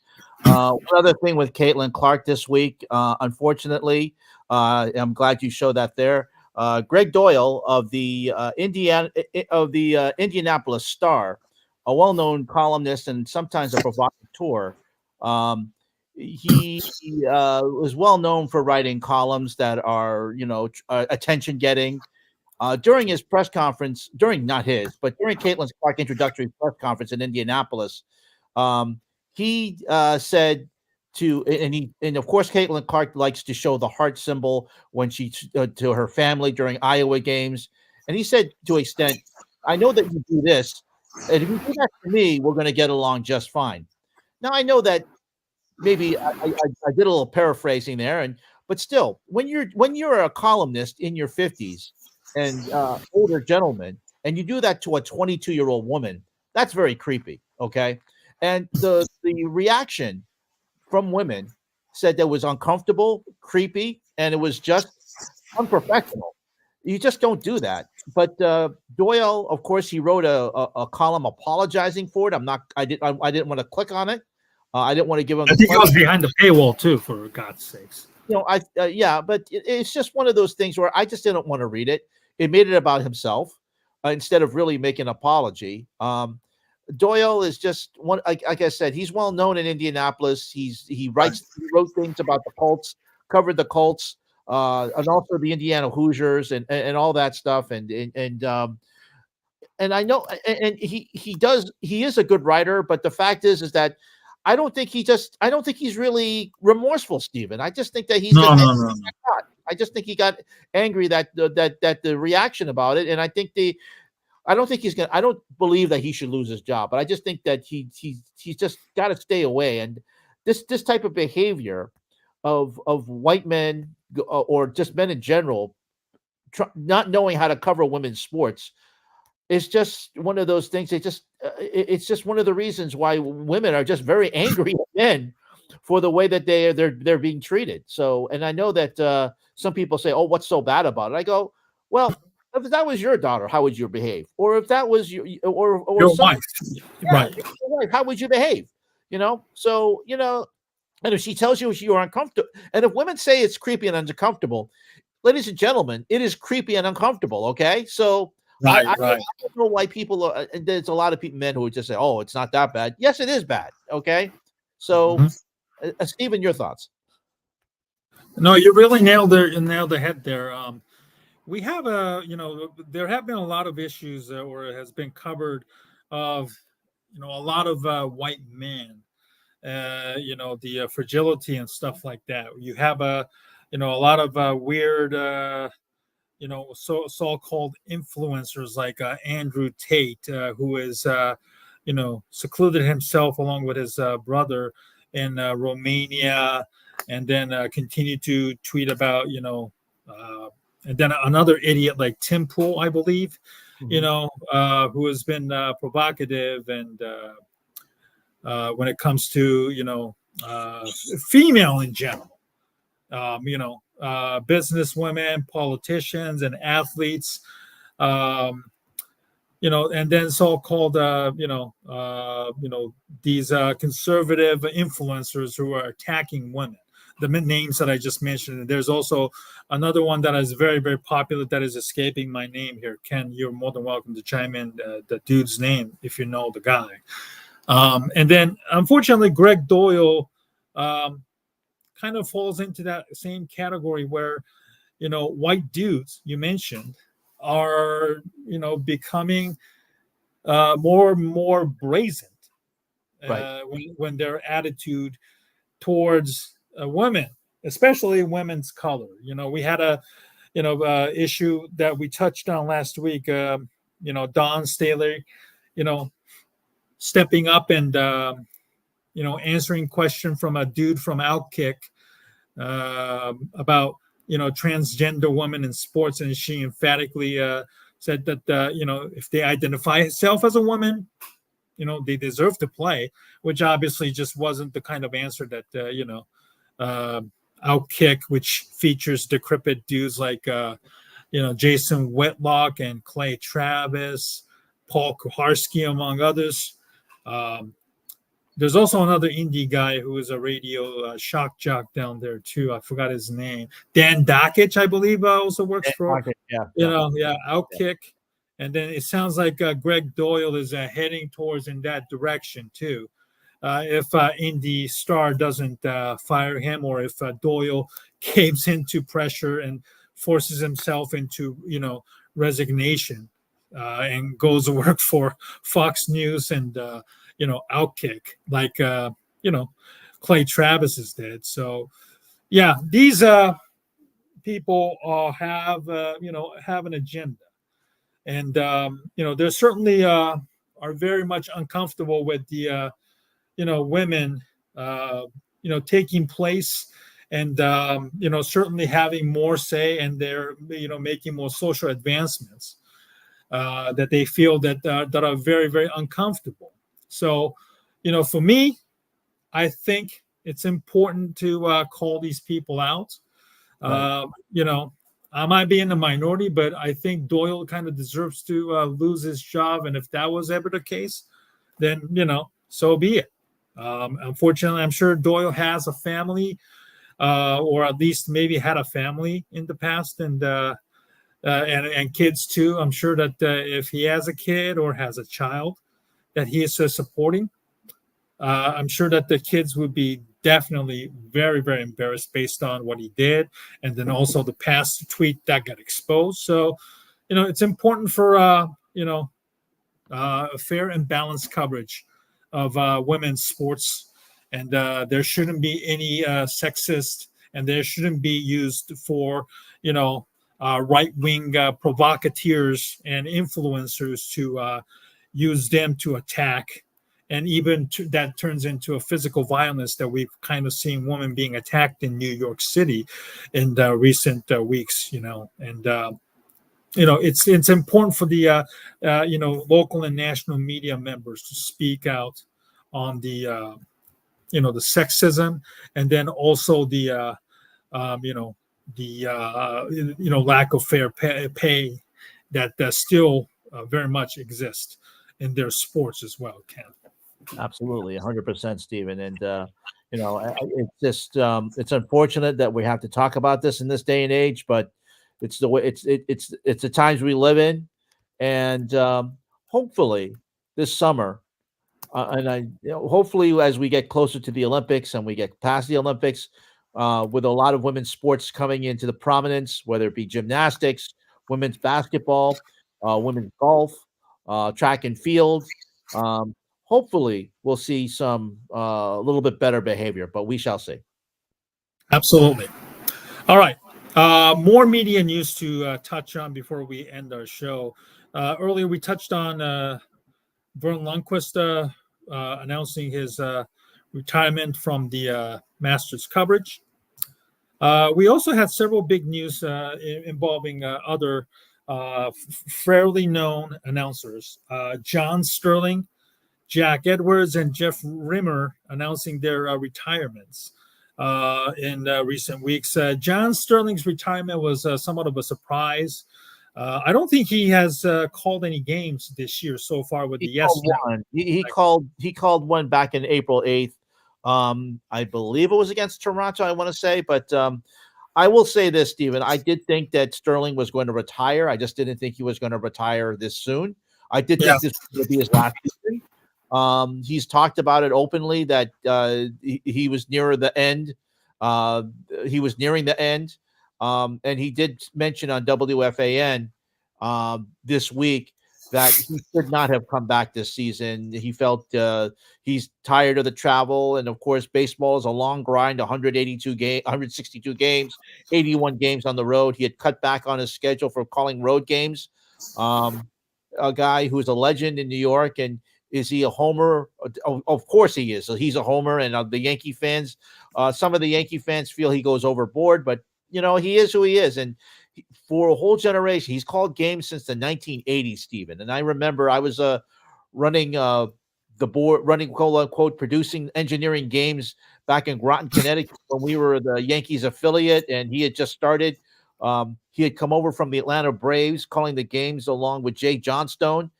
Speaker 2: One other thing with Caitlin Clark this week, unfortunately, I'm glad you showed that there. Greg Doyle of the Indianapolis Star, a well-known columnist and sometimes a provocateur. He was well known for writing columns that are, attention-getting. During his press conference, during Caitlin Clark introductory press conference in Indianapolis, he said and of course Caitlin Clark likes to show the heart symbol when she to her family during Iowa games, and he said to an extent, "I know that you do this, and if you do that for me, we're going to get along just fine." Now I know that maybe I did a little paraphrasing there, but still, when you're a columnist in your 50s and older gentleman, and you do that to a 22-year-old woman, that's very creepy. Okay, and the reaction from women said that it was uncomfortable, creepy, and it was just unprofessional. You just don't do that. But Doyle, of course, he wrote a column apologizing for it. I didn't want to click on it. I didn't want to give him.
Speaker 1: I think it was behind the paywall too, for God's sakes.
Speaker 2: Yeah, but it's just one of those things where I just didn't want to read it. It made it about himself instead of really making an apology. Doyle is just one, like I said, he's well known in Indianapolis. He wrote things about the Colts covered the Colts, and also the Indiana Hoosiers and all that stuff. And I know, and he is a good writer, but the fact is that I don't think he's really remorseful, Stephen. I just think that he's
Speaker 1: No,
Speaker 2: just
Speaker 1: no, no.
Speaker 2: I just think he got angry that the reaction about it, and I don't believe that he should lose his job, but I just think that he's just got to stay away. And this type of behavior of white men or just men in general, not knowing how to cover women's sports, is just one of those things. It's just one of the reasons why women are just very angry at men for the way that they're being treated. So, and I know that some people say, "Oh, what's so bad about it?" I go, "Well, if that was your daughter, how would you behave? Or if that was your
Speaker 1: wife, right?
Speaker 2: Your wife, how would you behave? So and if she tells you you're uncomfortable, and if women say it's creepy and uncomfortable, ladies and gentlemen, it is creepy and uncomfortable. Okay, so I don't know why people are. And there's a lot of men who would just say, "Oh, it's not that bad." Yes, it is bad. Okay, so Stephen, your thoughts?
Speaker 1: No, you really nailed the head there. We have there have been a lot of issues, or it has been covered, of a lot of white men, the fragility and stuff like that. You have a lot of weird, so-called influencers like Andrew Tate, who is secluded himself along with his brother in Romania, and then continue to tweet about and then another idiot like Tim Pool, I believe, who has been provocative and when it comes to female in general, business women, politicians, and athletes, and then so-called these conservative influencers who are attacking women. The names that I just mentioned. There's also another one that is very, very popular that is escaping my name here. Ken, you're more than welcome to chime in the dude's name if you know the guy. And then, unfortunately, Greg Doyle kind of falls into that same category where, white dudes you mentioned are, becoming more and more brazen when their attitude towards women, especially women's color. We had a issue that we touched on last week. Dawn Staley, stepping up and answering question from a dude from Outkick about transgender women in sports, and she emphatically said that if they identify herself as a woman, they deserve to play, which obviously just wasn't the kind of answer that Outkick, which features decrepit dudes like Jason Whitlock and Clay Travis, Paul Kuharski, among others. There's also another indie guy who is a radio shock jock down there too. I forgot his name. Dan Dakich, I believe, also works for Outkick. And then it sounds like Greg Doyle is heading towards in that direction too. If Indy Star doesn't fire him, or if Doyle caves into pressure and forces himself into resignation and goes to work for Fox News and Outkick, like Clay Travis is dead. So yeah, these people have an agenda, and they certainly are very much uncomfortable with the women taking place, and certainly having more say, and they're making more social advancements that they feel that are very, very uncomfortable. So for me, I think it's important to call these people out. Right. I might be in the minority, but I think Doyle kind of deserves to lose his job, and if that was ever the case, then so be it. Unfortunately, I'm sure Doyle has a family, or at least maybe had a family in the past, and kids too. I'm sure that if he has a kid or has a child that he is supporting, I'm sure that the kids would be definitely very, very embarrassed based on what he did, and then also the past tweet that got exposed. So, it's important for a fair and balanced coverage of women's sports, and there shouldn't be any sexist, and there shouldn't be used for right-wing provocateurs and influencers to use them to attack, and even that turns into a physical violence that we've kind of seen women being attacked in New York City in the recent weeks, and it's important for the local and national media members to speak out on the the sexism, and then also the lack of fair pay that still very much exists in their sports as well, Ken.
Speaker 2: Absolutely, 100%, Stephen. And it's just it's unfortunate that we have to talk about this in this day and age, but it's the way it's the times we live in, and hopefully this summer, hopefully as we get closer to the Olympics and we get past the Olympics, with a lot of women's sports coming into the prominence, whether it be gymnastics, women's basketball, women's golf, track and field. Hopefully we'll see some a little bit better behavior, but we shall see.
Speaker 1: Absolutely. All right. More media news to touch on before we end our show. Earlier, we touched on Verne Lundquest announcing his retirement from the Masters coverage. We also had several big news involving other fairly known announcers. John Sterling, Jack Edwards, and Jeff Rimmer announcing their retirements in recent weeks. John Sterling's retirement was somewhat of a surprise. I don't think he has called any games this year so far with the Yes.
Speaker 2: He called one back in April 8th. I believe it was against Toronto, I want to say, but I will say this, Stephen. I did think that Sterling was going to retire. I just didn't think he was going to retire this soon. I did think this was going to be his last season. He's talked about it openly that he was nearer the end. He was nearing the end. And he did mention on WFAN this week that he could not have come back this season. He felt he's tired of the travel. And of course, baseball is a long grind, 162 games, 81 games on the road. He had cut back on his schedule for calling road games. A guy who's a legend in New York. And is he a homer? Of course he is. So he's a homer. And the Yankee fans, some of the Yankee fans feel he goes overboard, but he is who he is. And for a whole generation, he's called games since the 1980s, Stephen. And I remember I was running the board, running quote unquote, producing engineering games back in Groton, Connecticut, when we were the Yankees affiliate, and he had just started. He had come over from the Atlanta Braves, calling the games along with Jay Johnstone.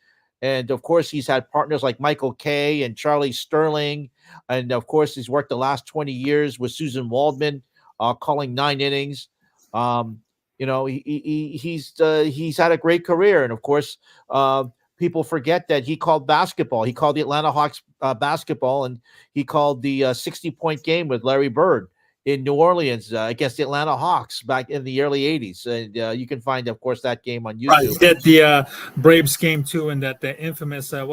Speaker 2: And of course, he's had partners like Michael Kay and Charlie Sterling. And of course, he's worked the last 20 years with Susan Waldman, calling 9 innings. He's had a great career. And of course, people forget that he called basketball. He called the Atlanta Hawks basketball, and he called the 60-point game with Larry Bird in New Orleans against the Atlanta Hawks back in the early 80s. And you can find, of course, that game on YouTube. Right,
Speaker 1: he did the Braves game too, and that the infamous, 17,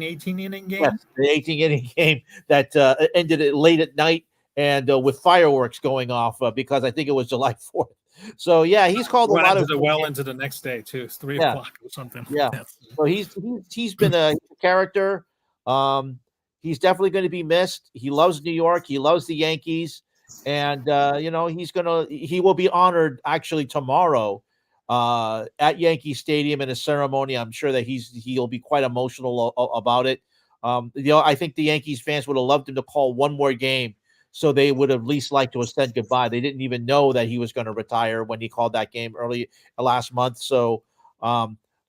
Speaker 1: 18-inning game?
Speaker 2: Yes, the 18-inning game that ended it late at night and with fireworks going off because I think it was July 4th. So, yeah, he's called a lot of
Speaker 1: well into the next day, too. It's 3 o'clock or something.
Speaker 2: Yeah. So he's been a character. He's definitely going to be missed. He loves New York. He loves the Yankees. And, he will be honored actually tomorrow at Yankee Stadium in a ceremony. I'm sure that he'll be quite emotional about it. I think the Yankees fans would have loved him to call one more game, so they would have at least liked to have said goodbye. They didn't even know that he was going to retire when he called that game early last month. So,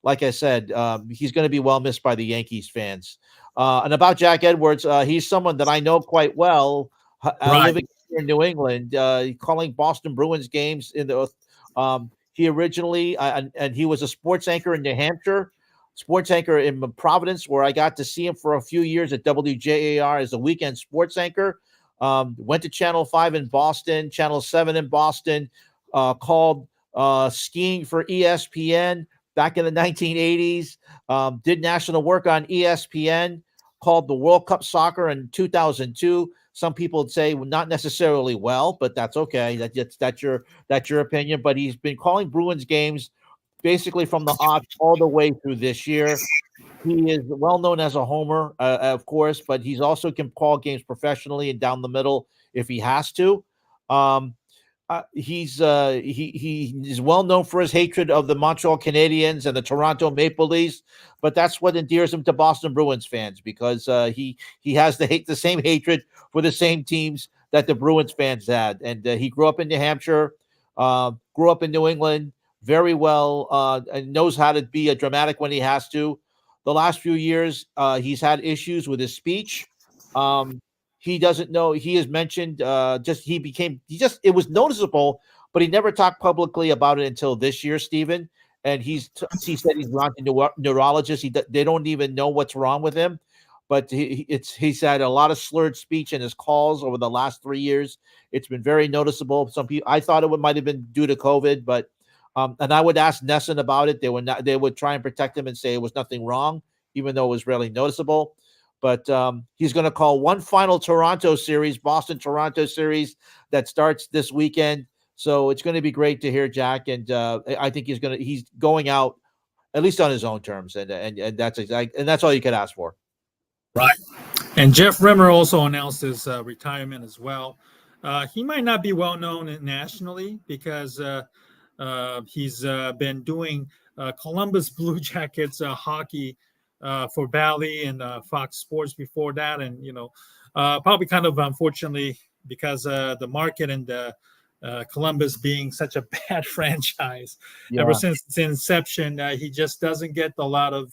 Speaker 2: like I said, he's going to be well missed by the Yankees fans. And about Jack Edwards, he's someone that I know quite well, living here in New England, calling Boston Bruins games in the. He originally and he was a sports anchor in New Hampshire, sports anchor in Providence, where I got to see him for a few years at WJAR as a weekend sports anchor. Went to Channel 5 in Boston, Channel 7 in Boston, called skiing for ESPN back in the 1980s, did national work on ESPN, called the World Cup soccer in 2002. Some people would say not necessarily well, but that's okay. That's your opinion. But he's been calling Bruins games basically from the off all the way through this year. He is well known as a homer, of course, but he's also can call games professionally and down the middle if he has to. He is well known for his hatred of the Montreal Canadiens and the Toronto Maple Leafs, but that's what endears him to Boston Bruins fans, because he has the same hatred for the same teams that the Bruins fans had. And he grew up in New Hampshire, grew up in New England very well, and knows how to be a dramatic when he has to. The last few years, he's had issues with his speech. He doesn't know. He has mentioned it was noticeable, but he never talked publicly about it until this year, Stephen. And he said he's gone to neurologists. They don't even know what's wrong with him. But he's had a lot of slurred speech in his calls over the last 3 years. It's been very noticeable. Some people, I thought it might have been due to COVID, but and I would ask Nesson about it. They would try and protect him and say it was nothing wrong, even though it was really noticeable. But he's going to call one final Boston-Toronto series that starts this weekend. So it's going to be great to hear Jack, and I think he's going out at least on his own terms, and that's all you could ask for.
Speaker 1: Right. And Jeff Rimmer also announced his retirement as well. He might not be well known nationally because he's been doing Columbus Blue Jackets hockey for Bally and Fox Sports before that. And, probably kind of unfortunately because the market and Columbus being such a bad franchise ever since its inception, he just doesn't get a lot of,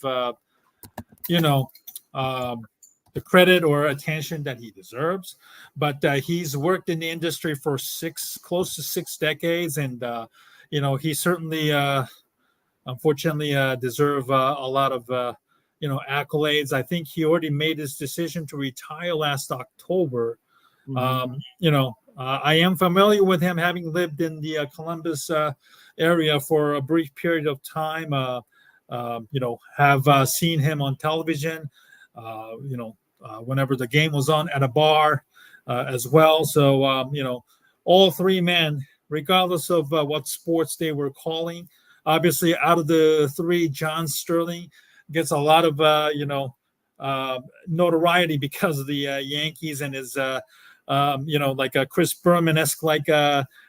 Speaker 1: the credit or attention that he deserves. But he's worked in the industry for close to 6 decades. And, he certainly, unfortunately, deserve a lot of, accolades. I think he already made his decision to retire last October. Mm-hmm. I am familiar with him, having lived in the Columbus area for a brief period of time. Have seen him on television, whenever the game was on at a bar as well. So, all 3 men, regardless of what sports they were calling, obviously out of the 3, John Sterling gets a lot of, notoriety because of the Yankees and his, like a Chris Berman-esque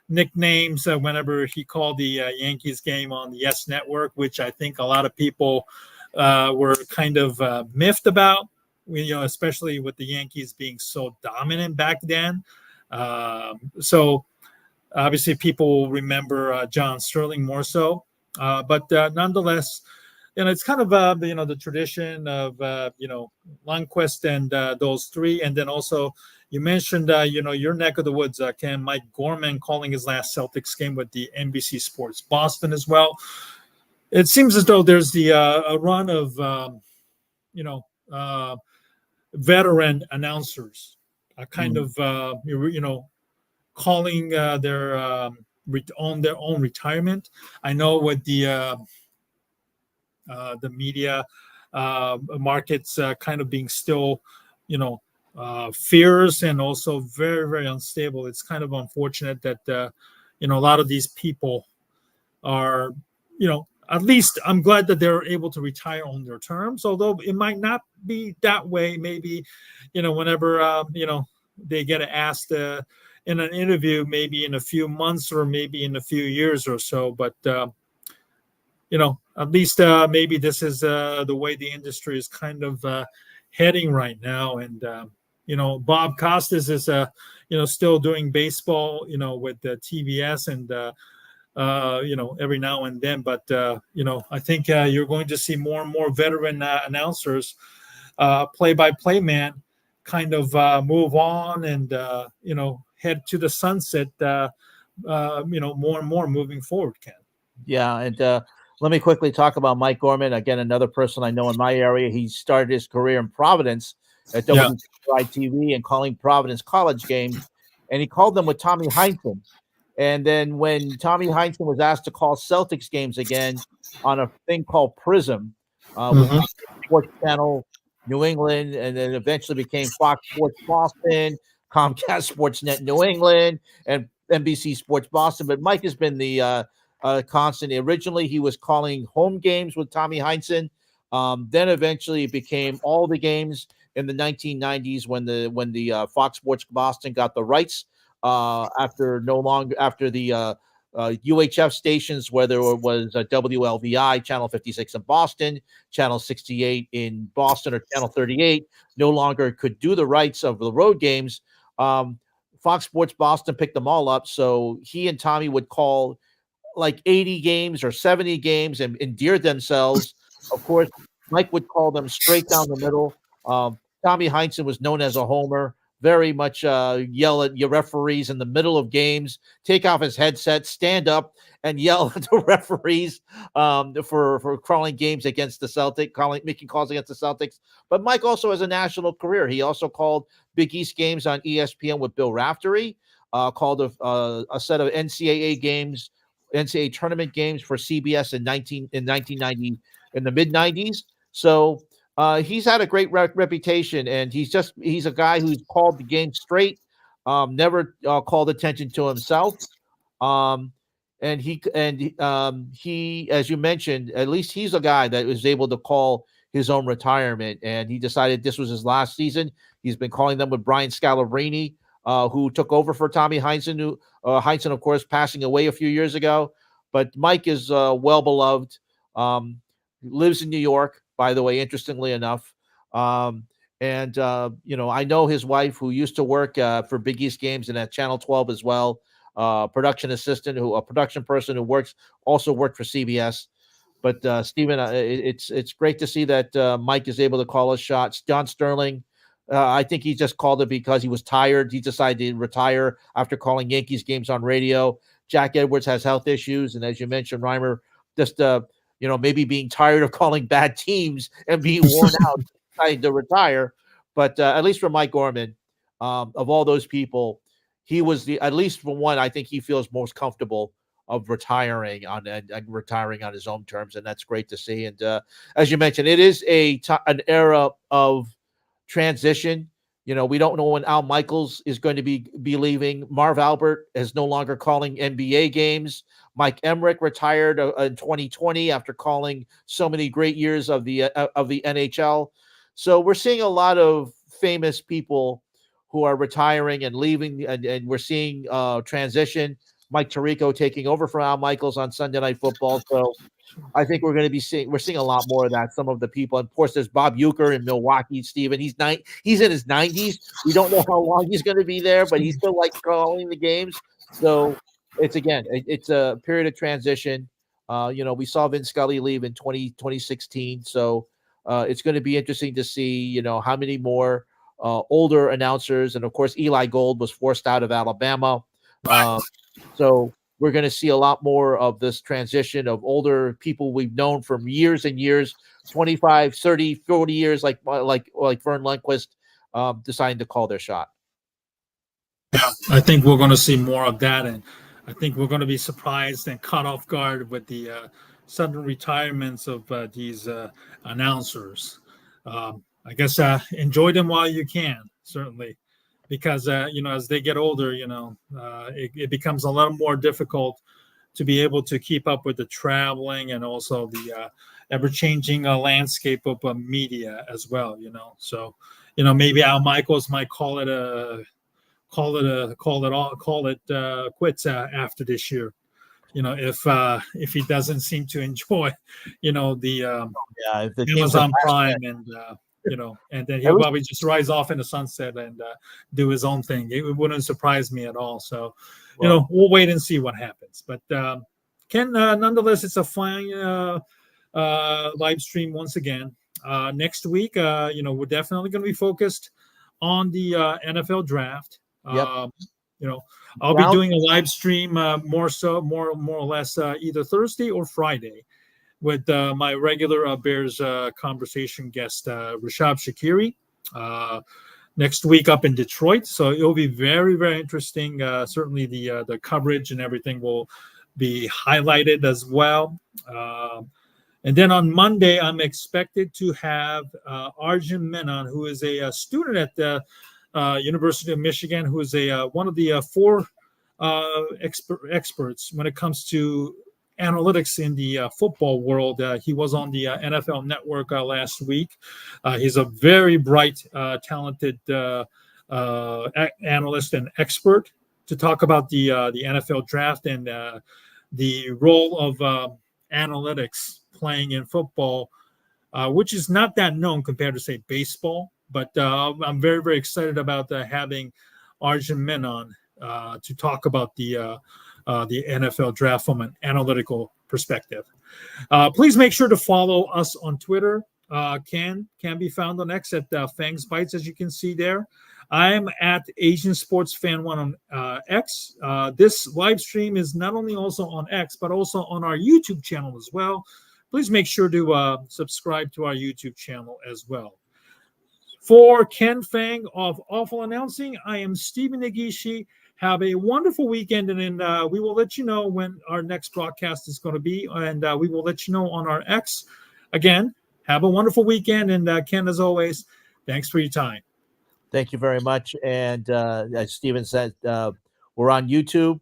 Speaker 1: nicknames whenever he called the Yankees game on the Yes Network, which I think a lot of people were kind of miffed about, especially with the Yankees being so dominant back then. So obviously people will remember John Sterling more so. But nonetheless, it's kind of, the tradition of, Lundquest and those 3. And then also you mentioned, your neck of the woods, Ken, Mike Gorman calling his last Celtics game with the NBC Sports Boston as well. It seems as though there's a run of, veteran announcers kind of, calling their on their own retirement. I know with the media markets kind of being still, fierce and also very, very unstable. It's kind of unfortunate that, a lot of these people are, at least I'm glad that they're able to retire on their terms, although it might not be that way. Maybe, whenever, they get asked in an interview, maybe in a few months or maybe in a few years or so. But, at least maybe this is the way the industry is kind of heading right now. And, Bob Costas is, still doing baseball, with the TBS and, every now and then. But, I think you're going to see more and more veteran announcers, play-by-play man, kind of move on and, head to the sunset, more and more moving forward, Ken.
Speaker 2: Yeah, and let me quickly talk about Mike Gorman. Again, another person I know in my area. He started his career in Providence at TV and calling Providence College games, and he called them with Tommy Heinsohn. And then when Tommy Heinsohn was asked to call Celtics games again on a thing called Prism, which
Speaker 1: Mhm.
Speaker 2: Sports Channel New England, and then eventually became Fox Sports Boston, Comcast Sportsnet New England, and NBC Sports Boston. But Mike has been the constant. Originally, he was calling home games with Tommy Heinsohn. Then eventually it became all the games in the 1990s when the Fox Sports Boston got the rights after the UHF stations, where there was WLVI, Channel 56 in Boston, Channel 68 in Boston, or Channel 38, no longer could do the rights of the road games. Fox Sports Boston picked them all up, so he and Tommy would call like 80 games or 70 games and endeared themselves. Of course, Mike would call them straight down the middle. Tommy Heinsohn was known as a homer, very much yell at your referees in the middle of games, take off his headset, stand up, and yell at the referees for calling games against the Celtics, making calls against the Celtics. But Mike also has a national career. He also called Big East games on ESPN with Bill Raftery, called a set of NCAA games, NCAA tournament games for CBS in 1990, in the mid 90s. So he's had a great reputation, and he's a guy who's called the game straight, never called attention to himself. And he, as you mentioned, at least he's a guy that was able to call his own retirement, and he decided this was his last season. He's been calling them with Brian Scalabrine, who took over for Tommy Heinsohn, Heinsohn, of course, passing away a few years ago. But Mike is well beloved. Lives in New York, by the way, interestingly enough. I know his wife, who used to work for Big East Games and at Channel 12 as well, production assistant, a production person who also worked for CBS. But Stephen, it's great to see that Mike is able to call his shots. John Sterling, I think he just called it because he was tired. He decided to retire after calling Yankees games on radio. Jack Edwards has health issues, and as you mentioned, Reimer, just maybe being tired of calling bad teams and being worn out, deciding to retire. But at least for Mike Gorman, of all those people, he was at least for one, I think he feels most comfortable of retiring on his own terms, and that's great to see. And as you mentioned, it is an era of transition. We don't know when Al Michaels is going to be leaving. Marv Albert is no longer calling NBA games. Mike Emmerich retired in 2020 after calling so many great years of the NHL. So we're seeing a lot of famous people who are retiring and leaving, and we're seeing transition. Mike Tirico taking over for Al Michaels on Sunday Night Football. So I think we're seeing a lot more of that. Some of the people, and of course, there's Bob Uecker in Milwaukee. Stephen, he's in his 90s. We don't know how long he's going to be there, but he still likes calling the games. So it's a period of transition. We saw Vin Scully leave in 2016. So it's going to be interesting to see, how many more older announcers, and of course, Eli Gold was forced out of Alabama. So we're going to see a lot more of this transition of older people we've known from years and years, 25, 30, 40 years, like Verne Lundquest, deciding to call their shot.
Speaker 1: Yeah, I think we're going to see more of that, and I think we're going to be surprised and caught off guard with the sudden retirements of these announcers. I guess enjoy them while you can, certainly, because as they get older, it becomes a lot more difficult to be able to keep up with the traveling and also the ever-changing landscape of media as well. So maybe Al Michaels might call it quits after this year. If he doesn't seem to enjoy, the Amazon Prime and. And then he'll probably just rise off in the sunset and do his own thing. It wouldn't surprise me at all. So, we'll wait and see what happens. But Ken, nonetheless, it's a fine live stream once again. Next week, we're definitely going to be focused on the NFL draft.
Speaker 2: Yep.
Speaker 1: I'll be doing a live stream more or less either Thursday or Friday, with my regular Bears conversation guest, Rashab Shakiri. next week up in Detroit. So it'll be very, very interesting. Certainly the coverage and everything will be highlighted as well. And then on Monday, I'm expected to have Arjun Menon, who is a student at the University of Michigan, who is one of the four experts when it comes to analytics in the football world. He was on the NFL Network last week. He's a very bright, talented analyst and expert to talk about the NFL draft and the role of analytics playing in football, which is not that known compared to, say, baseball. But I'm very, very excited about having Arjun Menon to talk about the NFL draft from an analytical perspective. Please make sure to follow us on Twitter. Can be found on X at Fangs Bites, as you can see there. I'm at Asian Sports Fan 1 on X. This live stream is not only also on X, but also on our YouTube channel as well. Please make sure to subscribe to our YouTube channel as well. For Ken Fang of Awful Announcing, I am Stephen Nagishi. Have a wonderful weekend, and then we will let you know when our next broadcast is going to be, and we will let you know on our X. Again, have a wonderful weekend, and Ken, as always, thanks for your time.
Speaker 2: Thank you very much. And as Steven said, we're on YouTube.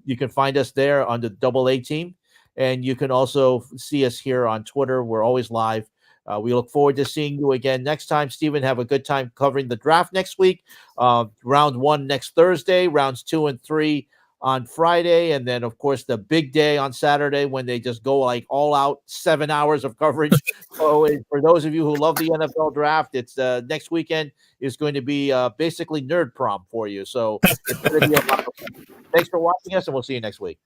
Speaker 2: You can find us there on the AA team, and you can also see us here on Twitter. We're always live. We look forward to seeing you again next time. Stephen, have a good time covering the draft next week. Round 1 next Thursday, rounds 2 and 3 on Friday. And then, of course, the big day on Saturday when they just go like all out 7 hours of coverage. So for those of you who love the NFL draft, it's next weekend is going to be basically nerd prom for you. So it's going to be a lot of fun. Thanks for watching us, and we'll see you next week.